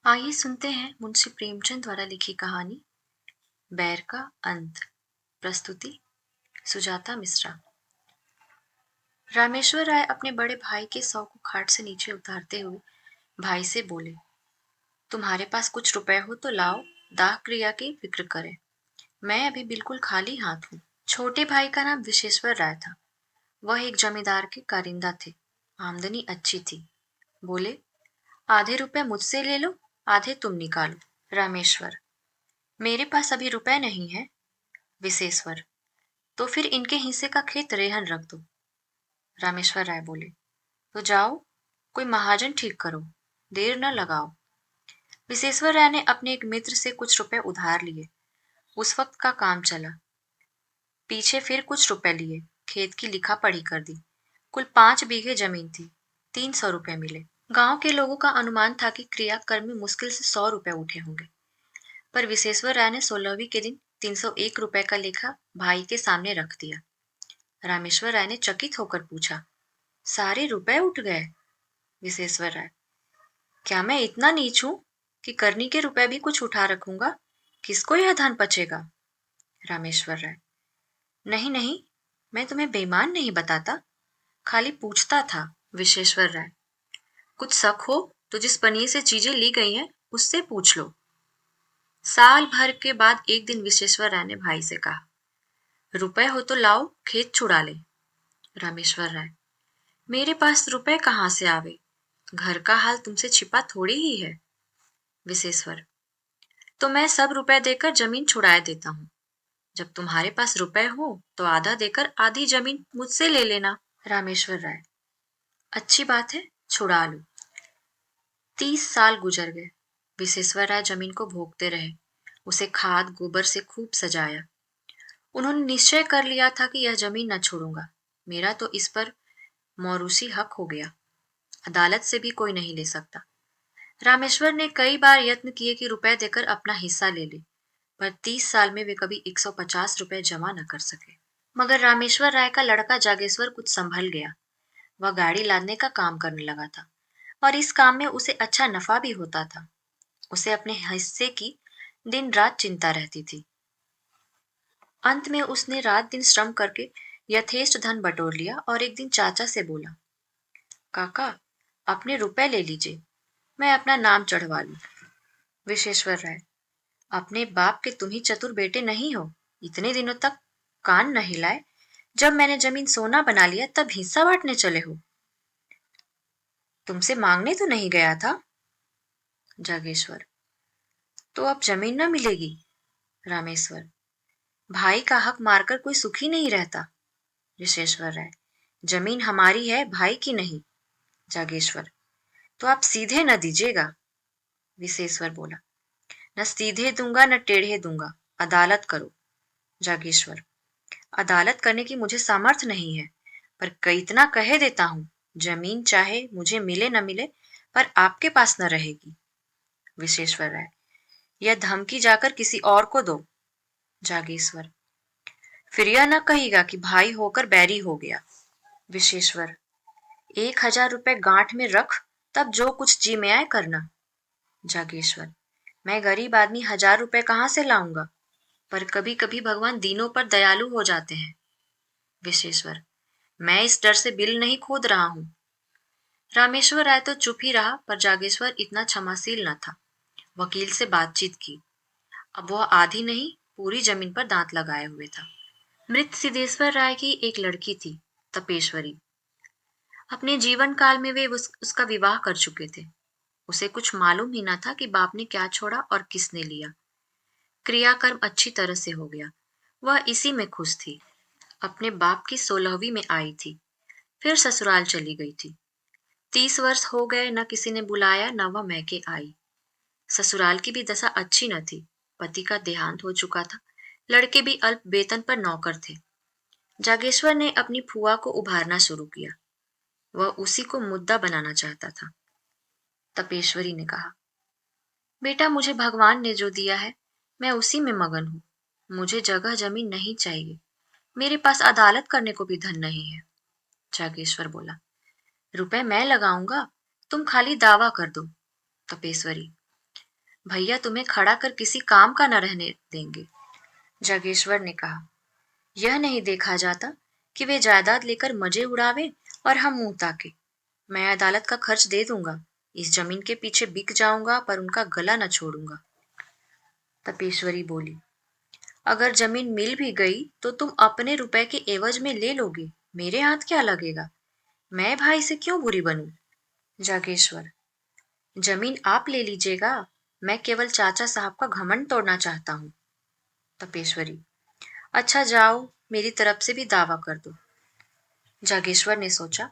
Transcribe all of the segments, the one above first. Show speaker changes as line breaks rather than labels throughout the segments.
आइए सुनते हैं मुंशी प्रेमचंद द्वारा लिखी कहानी बैर का अंत। प्रस्तुति सुजाता मिश्रा। रामेश्वर राय अपने बड़े भाई के सौ को खाट से नीचे उतारते हुए भाई से बोले, तुम्हारे पास कुछ रुपए हो तो लाओ, दाह क्रिया की फिक्र करें। मैं अभी बिल्कुल खाली हाथ हूँ। छोटे भाई का नाम विशेश्वर राय था। वह एक जमींदार के कारिंदा थे। आमदनी अच्छी थी। बोले, आधे रुपए मुझसे ले लो, आधे तुम निकालो। रामेश्वर, मेरे पास अभी रुपए नहीं है। विशेश्वर, तो फिर इनके हिस्से का खेत रेहन रख दो। रामेश्वर राय बोले, तो जाओ, कोई महाजन ठीक करो, देर न लगाओ। विशेश्वर राय ने अपने एक मित्र से कुछ रुपए उधार लिए। उस वक्त का काम चला। पीछे फिर कुछ रुपए लिए, खेत की लिखा पढ़ी कर दी। कुल 5 बीघे जमीन थी। 300 रुपए मिले। गांव के लोगों का अनुमान था कि क्रियाकर्म में मुश्किल से 100 रुपए उठे होंगे। पर विशेश्वर राय ने 16वीं के दिन 301 रुपए का लेखा भाई के सामने रख दिया। रामेश्वर राय ने चकित होकर पूछा, सारे रुपए उठ गए? विशेश्वर राय, क्या मैं इतना नीच हूं कि करनी के रुपए भी कुछ उठा रखूंगा? किसको यह धन पचेगा? रामेश्वर राय, नहीं नहीं, मैं तुम्हें बेईमान नहीं बताता, खाली पूछता था। विशेश्वर राय, कुछ शक हो तो जिस पनिये से चीजें ली गई हैं उससे पूछ लो। साल भर के बाद एक दिन विशेश्वर राय ने भाई से कहा, रुपए हो तो लाओ, खेत छुड़ा ले। रामेश्वर राय, मेरे पास रुपए कहाँ से आवे? घर का हाल तुमसे छिपा थोड़ी ही है। विशेश्वर, तो मैं सब रुपए देकर जमीन छुड़ाए देता हूँ। जब तुम्हारे पास रुपए हो तो आधा देकर आधी जमीन मुझसे ले लेना। रामेश्वर राय, अच्छी बात है, छुड़ा लो। 30 साल गुजर गए। विशेश्वर राय जमीन को भोगते रहे। उसे खाद गोबर से खूब सजाया। उन्होंने निश्चय कर लिया था कि यह जमीन न छोड़ूंगा। मेरा तो इस पर मौरूसी हक हो गया। अदालत से भी कोई नहीं ले सकता। रामेश्वर ने कई बार यत्न किए कि रुपए देकर अपना हिस्सा ले ले, पर 30 साल में वे कभी 150 रुपए जमा न कर सके। मगर रामेश्वर राय का लड़का जागेश्वर कुछ संभल गया। वह गाड़ी लादने का काम करने लगा था और इस काम में उसे अच्छा नफा भी होता था। उसे अपने हिस्से की दिन रात चिंता रहती थी। अंत में उसने रात दिन श्रम करके यथेष्ट धन बटोर लिया और एक दिन चाचा से बोला, काका, अपने रुपए ले लीजिए, मैं अपना नाम चढ़वा लूं। विशेश्वर राय, अपने बाप के तुम ही चतुर बेटे नहीं हो? इतने दिनों तक कान न हिलाए, जब मैंने जमीन सोना बना लिया तब हिस्सा बांटने चले हो। तुमसे मांगने तो नहीं गया था। जागेश्वर, तो अब जमीन न मिलेगी। रामेश्वर, भाई का हक मारकर कोई सुखी नहीं रहता। विशेश्वर राय, जमीन हमारी है, भाई की नहीं। जागेश्वर, तो आप सीधे न दीजिएगा। विशेश्वर बोला, न सीधे दूंगा न टेढ़े दूंगा, अदालत करो। जागेश्वर, अदालत करने की मुझे सामर्थ्य नहीं है, पर कई इतना कह देता हूं, जमीन चाहे मुझे मिले न मिले, पर आपके पास न रहेगी। विशेश्वर राय, यह धमकी जाकर किसी और को दो। जागेश्वर, फिर यह न कहेगा कि भाई होकर बैरी हो गया। विशेश्वर, 1000 रुपए गांठ में रख, तब जो कुछ जी में आए करना। जागेश्वर, मैं गरीब आदमी 1000 रुपए कहाँ से लाऊंगा? पर कभी कभी भगवान दीनों पर दयालु हो जाते हैं। विशेश्वर, मैं इस डर से बिल नहीं खोद रहा हूं। रामेश्वर राय तो चुप ही रहा, पर जागेश्वर इतना क्षमाशील न था। वकील से बातचीत की। अब वह आधी नहीं, पूरी जमीन पर दांत लगाए हुए था। मृत सिद्धेश्वर राय की एक लड़की थी, तपेश्वरी। अपने जीवन काल में वे उसका विवाह कर चुके थे। उसे कुछ मालूम ही न था कि बाप ने क्या छोड़ा और किसने लिया। क्रियाकर्म अच्छी तरह से हो गया। वह इसी में खुश थी। अपने बाप की 16वीं में आई थी, फिर ससुराल चली गई थी। 30 वर्ष हो गए, न किसी ने बुलाया न वह मैके आई। ससुराल की भी दशा अच्छी न थी। पति का देहांत हो चुका था। लड़के भी अल्प वेतन पर नौकर थे। जागेश्वर ने अपनी फुआ को उभारना शुरू किया। वह उसी को मुद्दा बनाना चाहता था। तपेश्वरी ने कहा, बेटा, मुझे भगवान ने जो दिया है मैं उसी में मगन हूँ। मुझे जगह जमीन नहीं चाहिए। मेरे पास अदालत करने को भी धन नहीं है। जागेश्वर बोला, रुपए मैं लगाऊंगा, तुम खाली दावा कर दो। तपेश्वरी, भैया तुम्हें खड़ा कर किसी काम का न रहने देंगे। जागेश्वर ने कहा, यह नहीं देखा जाता कि वे जायदाद लेकर मजे उड़ावे और हम मुंह ताके। मैं अदालत का खर्च दे दूंगा, इस जमीन के पीछे बिक जाऊंगा पर उनका गला न छोड़ूंगा। तपेश्वरी बोली, अगर जमीन मिल भी गई तो तुम अपने रुपए के एवज में ले लोगे, मेरे हाथ क्या लगेगा? मैं भाई से क्यों बुरी बनूं? जागेश्वर, जमीन आप ले लीजिएगा, मैं केवल चाचा साहब का घमंड तोड़ना चाहता हूँ। तपेश्वरी, अच्छा जाओ, मेरी तरफ से भी दावा कर दो। जागेश्वर ने सोचा,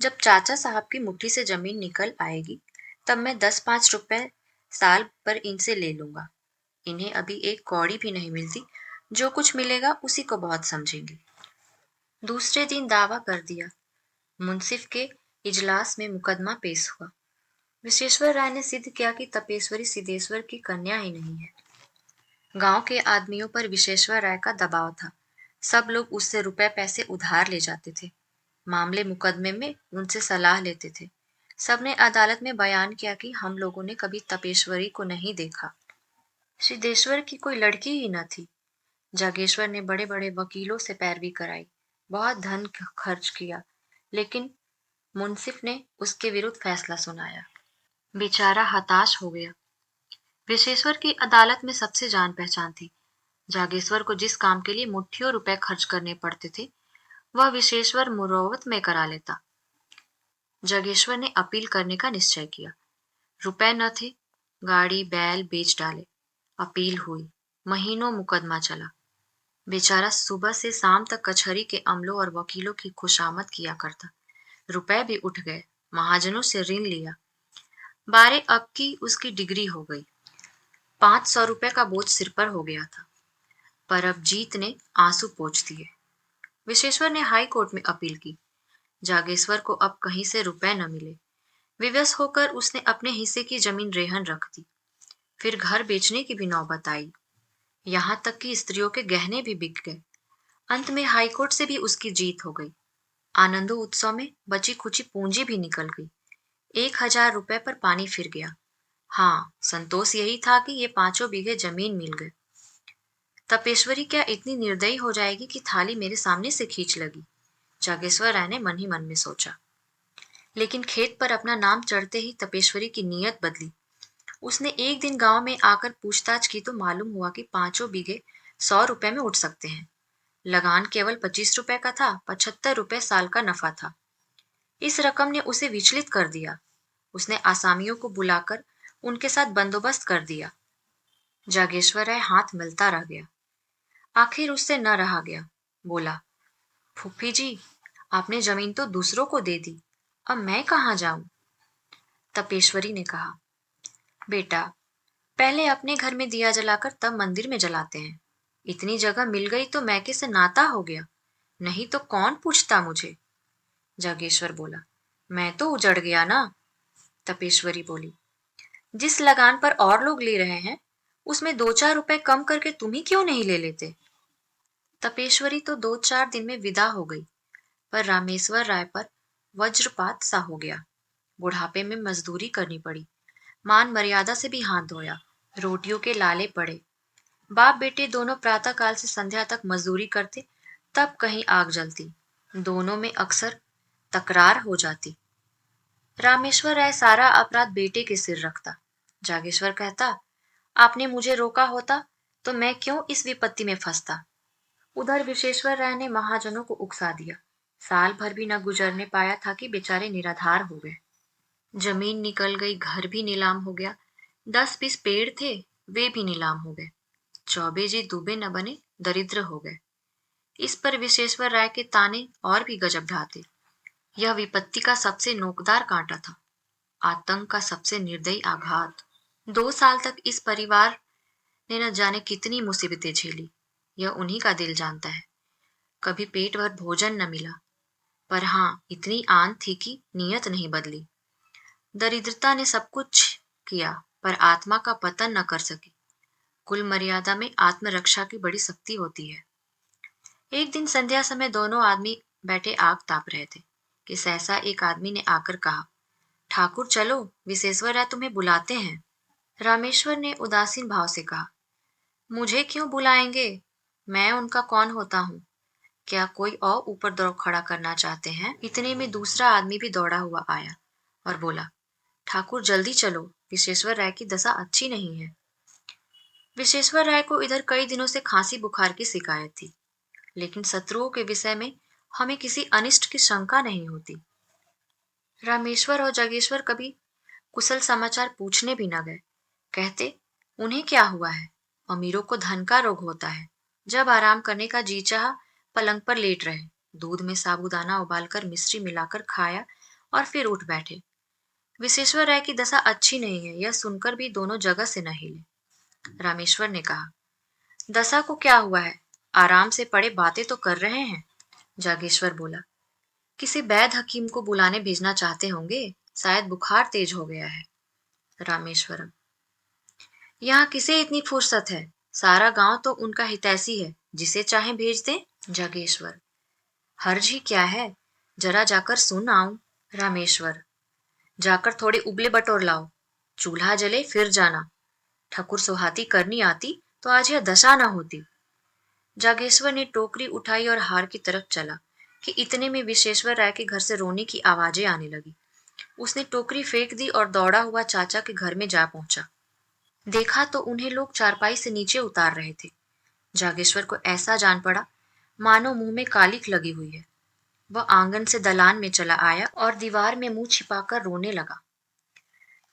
जब चाचा साहब की मुट्ठी से जमीन निकल आएगी तब मैं 10-5 रुपए साल पर इनसे ले लूंगा। इन्हें अभी एक कौड़ी भी नहीं मिलती, जो कुछ मिलेगा उसी को बहुत समझेंगे। दूसरे दिन दावा कर दिया। मुंसिफ के इजलास में मुकदमा पेश हुआ। विश्वेश्वर राय ने सिद्ध किया कि तपेश्वरी सिद्धेश्वर की कन्या ही नहीं है। गांव के आदमियों पर विश्वेश्वर राय का दबाव था। सब लोग उससे रुपए पैसे उधार ले जाते थे, मामले मुकदमे में उनसे सलाह लेते थे। सबने अदालत में बयान किया कि हम लोगों ने कभी तपेश्वरी को नहीं देखा। सिद्धेश्वर की कोई लड़की ही न थी। जागेश्वर ने बड़े बड़े वकीलों से पैरवी कराई, बहुत धन खर्च किया, लेकिन मुंसिफ ने उसके विरुद्ध फैसला सुनाया। बेचारा हताश हो गया। विश्वेश्वर की अदालत में सबसे जान पहचान थी। जागेश्वर को जिस काम के लिए मुट्ठियों रुपए खर्च करने पड़ते थे, वह विश्वेश्वर मुरौवत में करा लेता। जागेश्वर ने अपील करने का निश्चय किया। रुपए न थे, गाड़ी बैल बेच डाले। अपील हुई, महीनों मुकदमा चला। बेचारा सुबह से शाम तक कचहरी के अमलों और वकीलों की खुशामद किया करता। रुपए भी उठ गए, महाजनों से ऋण लिया। 12 अब की उसकी डिग्री हो गई। 500 रुपए का बोझ सिर पर हो गया था, पर अब जीत ने आंसू पोंछ दिए। विश्वेश्वर ने हाई कोर्ट में अपील की। जागेश्वर को अब कहीं से रुपए न मिले। विवश होकर उसने अपने हिस्से की जमीन रेहन रख दी। फिर घर बेचने की भी नौबत आई। यहाँ तक कि स्त्रियों के गहने भी बिक गए। अंत में हाईकोर्ट से भी उसकी जीत हो गई। आनंदो उत्सव में बची खुची पूंजी भी निकल गई। 1000 रुपए पर पानी फिर गया। हाँ, संतोष यही था कि ये 5 बीघे जमीन मिल गए। तपेश्वरी क्या इतनी निर्दयी हो जाएगी कि थाली मेरे सामने से खींच लगी? जागेश्वर राय ने मन ही मन में सोचा। लेकिन खेत पर अपना नाम चढ़ते ही तपेश्वरी की नीयत बदली। उसने एक दिन गांव में आकर पूछताछ की तो मालूम हुआ कि 5 बीघे 100 रुपए में उठ सकते हैं। लगान केवल 25 रुपए का था, 75 रुपए साल का नफा था। इस रकम ने उसे विचलित कर दिया। उसने आसामियों को बुलाकर उनके साथ बंदोबस्त कर दिया। जागेश्वर राय हाथ मिलता रह गया। आखिर उससे न रहा गया। बोला, फूफी जी, आपने जमीन तो दूसरों को दे दी, अब मैं कहाँ जाऊं? तपेश्वरी ने कहा, बेटा, पहले अपने घर में दिया जलाकर तब मंदिर में जलाते हैं। इतनी जगह मिल गई तो मैके से नाता हो गया, नहीं तो कौन पूछता मुझे? जागेश्वर बोला, मैं तो उजड़ गया ना। तपेश्वरी बोली, जिस लगान पर और लोग ले रहे हैं उसमें 2-4 रुपए कम करके तुम ही क्यों नहीं ले लेते? तपेश्वरी तो 2-4 दिन में विदा हो गई, पर रामेश्वर राय पर वज्रपात सा हो गया। बुढ़ापे में मजदूरी करनी पड़ी। मान मर्यादा से भी हाथ धोया। रोटियों के लाले पड़े। बाप बेटे दोनों प्रातः काल से संध्या तक मजदूरी करते, तब कहीं आग जलती। दोनों में अक्सर तकरार हो जाती। रामेश्वर राय सारा अपराध बेटे के सिर रखता। जागेश्वर कहता, आपने मुझे रोका होता तो मैं क्यों इस विपत्ति में फंसता? उधर विश्वेश्वर राय ने महाजनों को उकसा दिया। साल भर भी न गुजरने पाया था कि बेचारे निराधार हो गए। जमीन निकल गई, घर भी नीलाम हो गया। 10-20 पेड़ थे, वे भी नीलाम हो गए। चौबे जी दुबे न बने, दरिद्र हो गए। इस पर विश्वेश्वर राय के ताने और भी गजब ढाते। यह विपत्ति का सबसे नोकदार कांटा था, आतंक का सबसे निर्दयी आघात। 2 साल तक इस परिवार ने न जाने कितनी मुसीबतें झेली, यह उन्हीं का दिल जानता है। कभी पेट भर भोजन न मिला, पर हाँ, इतनी आन थी कि नीयत नहीं बदली। दरिद्रता ने सब कुछ किया, पर आत्मा का पतन न कर सकी। कुल मर्यादा में आत्मरक्षा की बड़ी शक्ति होती है। एक दिन संध्या समय दोनों आदमी बैठे आग ताप रहे थे कि सहसा एक आदमी ने आकर कहा, ठाकुर चलो, विश्वेश्वर राय तुम्हें बुलाते हैं। रामेश्वर ने उदासीन भाव से कहा, मुझे क्यों बुलाएंगे? मैं उनका कौन होता हूँ? क्या कोई और ऊपर दौड़ खड़ा करना चाहते हैं? इतने में दूसरा आदमी भी दौड़ा हुआ आया और बोला, ठाकुर जल्दी चलो, विश्वेश्वर राय की दशा अच्छी नहीं है। विश्वेश्वर राय को इधर कई दिनों से खांसी बुखार की शिकायत थी, लेकिन शत्रुओं के विषय में हमें किसी अनिष्ट की शंका नहीं होती। रामेश्वर और जागेश्वर कभी कुशल समाचार पूछने भी न गए। कहते, उन्हें क्या हुआ है? अमीरों को धन का रोग होता है। जब आराम करने का जी चाहा, पलंग पर लेट रहे, दूध में साबूदाना उबालकर मिश्री मिलाकर खाया और फिर उठ बैठे। विश्वेश्वर राय की दशा अच्छी नहीं है, यह सुनकर भी दोनों जगह से न हिले। रामेश्वर ने कहा, दशा को क्या हुआ है? आराम से पड़े बातें तो कर रहे हैं। जागेश्वर बोला, किसी वैद्य हकीम को बुलाने भेजना चाहते होंगे, शायद बुखार तेज हो गया है। रामेश्वरम, यहाँ किसे इतनी फुर्सत है? सारा गांव तो उनका हितैषी है, जिसे चाहे भेज दें। जागेश्वर, हर्ज ही क्या है, जरा जाकर सुन आऊं। रामेश्वर, जाकर थोड़े उबले बटोर लाओ, चूल्हा जले फिर जाना। ठकुर सुहाती करनी आती तो आज यह दशा न होती। जागेश्वर ने टोकरी उठाई और हार की तरफ चला कि इतने में विश्वेश्वर राय के घर से रोने की आवाजें आने लगी। उसने टोकरी फेंक दी और दौड़ा हुआ चाचा के घर में जा पहुंचा। देखा तो उन्हें लोग चारपाई से नीचे उतार रहे थे। जागेश्वर को ऐसा जान पड़ा मानो मुंह में कालिख लगी हुई है। वह आंगन से दलान में चला आया और दीवार में मुंह छिपाकर रोने लगा।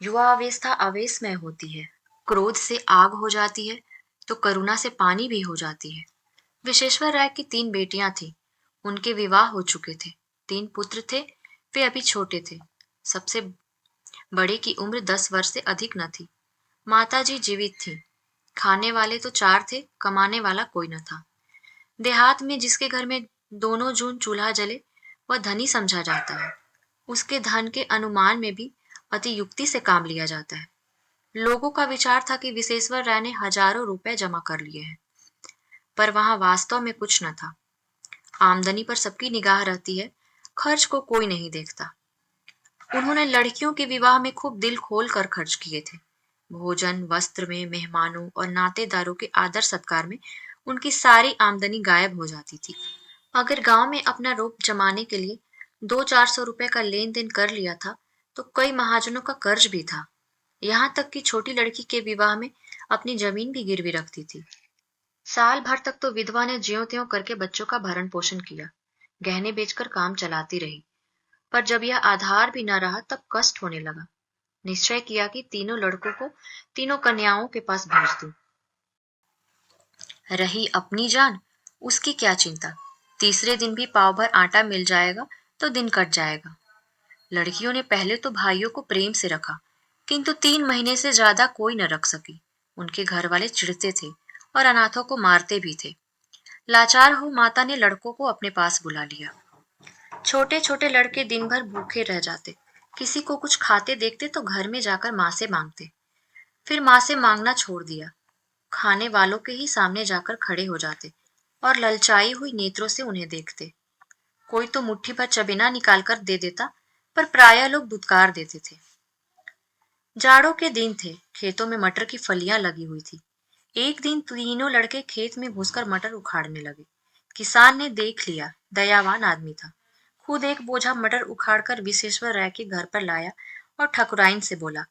युवा अवस्था आवेशमय होती है, क्रोध से आग हो जाती है तो करुणा से पानी भी हो जाती है। विश्वेश्वर राय की 3 बेटियां थीं। उनके विवाह हो चुके थे। 3 पुत्र थे, वे अभी छोटे थे। सबसे बड़े की उम्र 10 वर्ष से अधिक न थी। माताजी जीवित थीं। खाने वाले तो 4 थे, कमाने वाला कोई न था। देहात में जिसके घर में दोनों जून चूल्हा जले, वह धनी समझा जाता है। उसके धन के अनुमान में भी अति युक्ति से काम लिया जाता है। लोगों का विचार था कि विश्वेश्वर राय ने हजारों रुपए जमा कर लिए हैं, पर वहां वास्तव में कुछ न था। आमदनी पर सबकी निगाह रहती है, खर्च को कोई नहीं देखता। उन्होंने लड़कियों के विवाह में खूब दिल खोल कर खर्च किए थे। भोजन, वस्त्र में, मेहमानों और नातेदारों के आदर सत्कार में उनकी सारी आमदनी गायब हो जाती थी। अगर गांव में अपना रोप जमाने के लिए 200-400 रुपए का लेन देन कर लिया था, तो कई महाजनों का कर्ज भी था। यहाँ तक कि छोटी लड़की के विवाह में अपनी जमीन भी गिरवी रखती थी। साल भर तक तो विधवा ने ज्यों त्यों करके बच्चों का भरण पोषण किया, गहने बेचकर काम चलाती रही। पर जब यह आधार भी न रहा, तब कष्ट होने लगा। निश्चय किया कि तीनों लड़कों को तीनों कन्याओं के पास भेज दूं। रही अपनी जान, उसकी क्या चिंता। तीसरे दिन भी पाव भर आटा मिल जाएगा तो दिन कट जाएगा। लड़कियों ने पहले तो भाइयों को प्रेम से रखा, किंतु 3 महीने से ज्यादा कोई न रख सकी। उनके घर वाले चिढ़ते थे और अनाथों को मारते भी थे। लाचार हो माता ने लड़कों को अपने पास बुला लिया। छोटे छोटे लड़के दिन भर भूखे रह जाते। किसी को कुछ खाते देखते तो घर में जाकर माँ से मांगते। फिर माँ से मांगना छोड़ दिया, खाने वालों के ही सामने जाकर खड़े हो जाते और ललचाई हुई नेत्रों से उन्हें देखते। कोई तो मुट्ठी भर चबेना निकाल कर दे देता, पर प्रायः लोग दुत्कार देते थे। जाड़ों के दिन थे, खेतों में मटर की फलियां लगी हुई थी। एक दिन तीनों लड़के खेत में घुसकर मटर उखाड़ने लगे। किसान ने देख लिया, दयावान आदमी था। खुद एक बोझा मटर उखाड़कर विश्वेश्वर राय के घर पर लाया और ठकुराइन से बोला,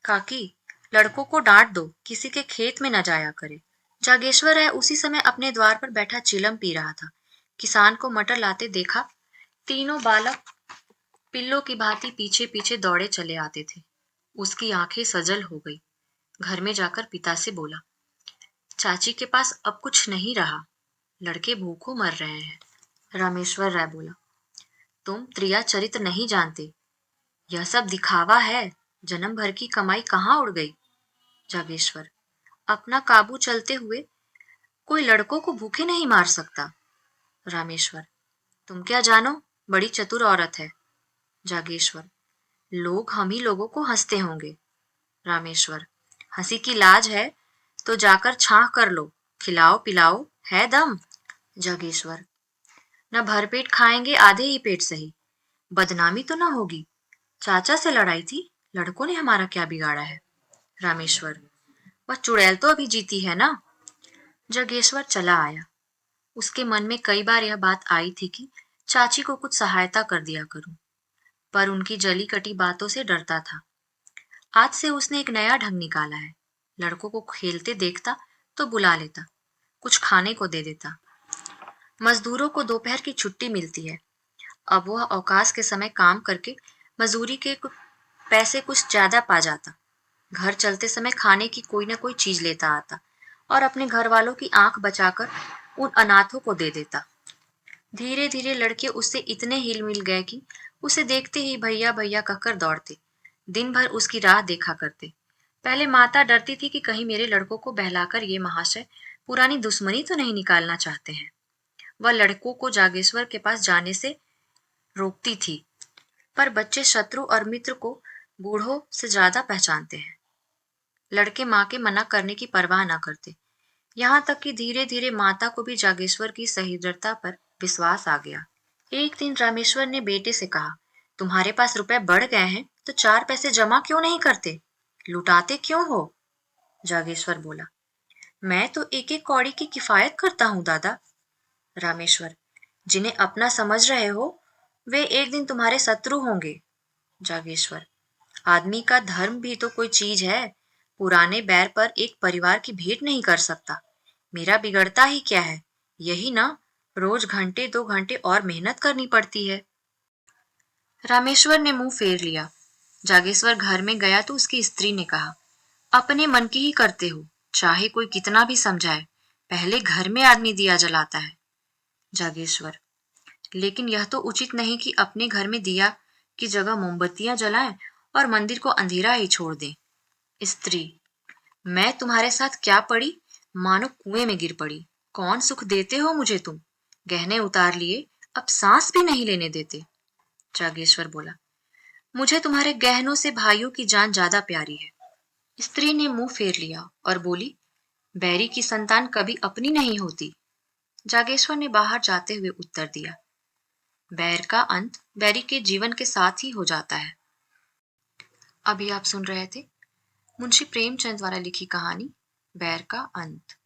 काकी, लड़कों को डांट दो, किसी के खेत में न जाया करे। जागेश्वर राय उसी समय अपने द्वार पर बैठा चिलम पी रहा था। किसान को मटर लाते देखा। तीनों बालक पिल्लों की भांति पीछे पीछे दौड़े चले आते थे। उसकी आंखें सजल हो गई। घर में जाकर पिता से बोला, चाची के पास अब कुछ नहीं रहा, लड़के भूखों मर रहे हैं। रामेश्वर राय बोला, तुम त्रिया चरित्र नहीं जानते, यह सब दिखावा है, जन्म भर की कमाई कहाँ उड़ गई। जागेश्वर, अपना काबू चलते हुए कोई लड़कों को भूखे नहीं मार सकता। रामेश्वर, तुम क्या जानो, बड़ी चतुर औरत है। जागेश्वर, लोग हम ही लोगों को हंसते होंगे। रामेश्वर, हंसी की लाज है तो जाकर छाह कर लो, खिलाओ पिलाओ, है दम। जागेश्वर, न भरपेट खाएंगे आधे ही पेट सही, बदनामी तो न होगी। चाचा से लड़ाई थी, लड़कों ने हमारा क्या बिगाड़ा है। रामेश्वर, वह चुड़ैल तो अभी जीती है ना। जागेश्वर चला आया। उसके मन में कई बार यह बात आई थी कि चाची को कुछ सहायता कर दिया करूं, पर उनकी जली कटी बातों से डरता था। आज से उसने एक नया ढंग निकाला है। लड़कों को खेलते देखता तो बुला लेता, कुछ खाने को दे देता। मजदूरों को दोपहर की छुट्टी मिलती है। अब वह अवकाश के समय काम करके मजदूरी के पैसे कुछ ज्यादा पा जाता। घर चलते समय खाने की कोई ना कोई चीज लेता आता और अपने घर वालों की आंख बचाकर उन अनाथों को दे देता। धीरे धीरे लड़के उससे इतने हिल मिल गए कि उसे देखते ही भैया भैया कहकर दौड़ते, दिन भर उसकी राह देखा करते। पहले माता डरती थी कि कहीं मेरे लड़कों को बहलाकर ये महाशय पुरानी दुश्मनी तो नहीं निकालना चाहते हैं। वह लड़कों को जागेश्वर के पास जाने से रोकती थी, पर बच्चे शत्रु और मित्र को बूढ़ों से ज्यादा पहचानते हैं। लड़के माँ के मना करने की परवाह न करते। यहाँ तक कि धीरे धीरे माता को भी जागेश्वर की सह्रदता पर विश्वास आ गया। एक दिन रामेश्वर ने बेटे से कहा, तुम्हारे पास रुपए बढ़ गए हैं तो 4 पैसे जमा क्यों नहीं करते, लुटाते क्यों हो? जागेश्वर बोला, मैं तो एक एक कौड़ी की किफायत करता हूँ दादा। रामेश्वर, जिन्हें अपना समझ रहे हो वे एक दिन तुम्हारे शत्रु होंगे। जागेश्वर, आदमी का धर्म भी तो कोई चीज है। पुराने बैर पर एक परिवार की भेंट नहीं कर सकता। मेरा बिगड़ता ही क्या है, यही ना, रोज घंटे 2 घंटे और मेहनत करनी पड़ती है। रामेश्वर ने मुंह फेर लिया। जागेश्वर घर में गया तो उसकी स्त्री ने कहा, अपने मन की ही करते हो, चाहे कोई कितना भी समझाए, पहले घर में आदमी दिया जलाता है। जागेश्वर, लेकिन यह तो उचित नहीं कि अपने घर में दिया की जगह मोमबत्तियां जलाएं और मंदिर को अंधेरा ही छोड़ दें। स्त्री, मैं तुम्हारे साथ क्या पड़ी, मानो कुएं में गिर पड़ी। कौन सुख देते हो मुझे तुम, गहने उतार लिए, अब सांस भी नहीं लेने देते। जागेश्वर बोला, मुझे तुम्हारे गहनों से भाइयों की जान ज्यादा प्यारी है। स्त्री ने मुंह फेर लिया और बोली, बैरी की संतान कभी अपनी नहीं होती। जागेश्वर ने बाहर जाते हुए उत्तर दिया, बैर का अंत बैरी के जीवन के साथ ही हो जाता है। अभी आप सुन रहे थे मुंशी प्रेमचंद द्वारा लिखी कहानी बैर का अंत।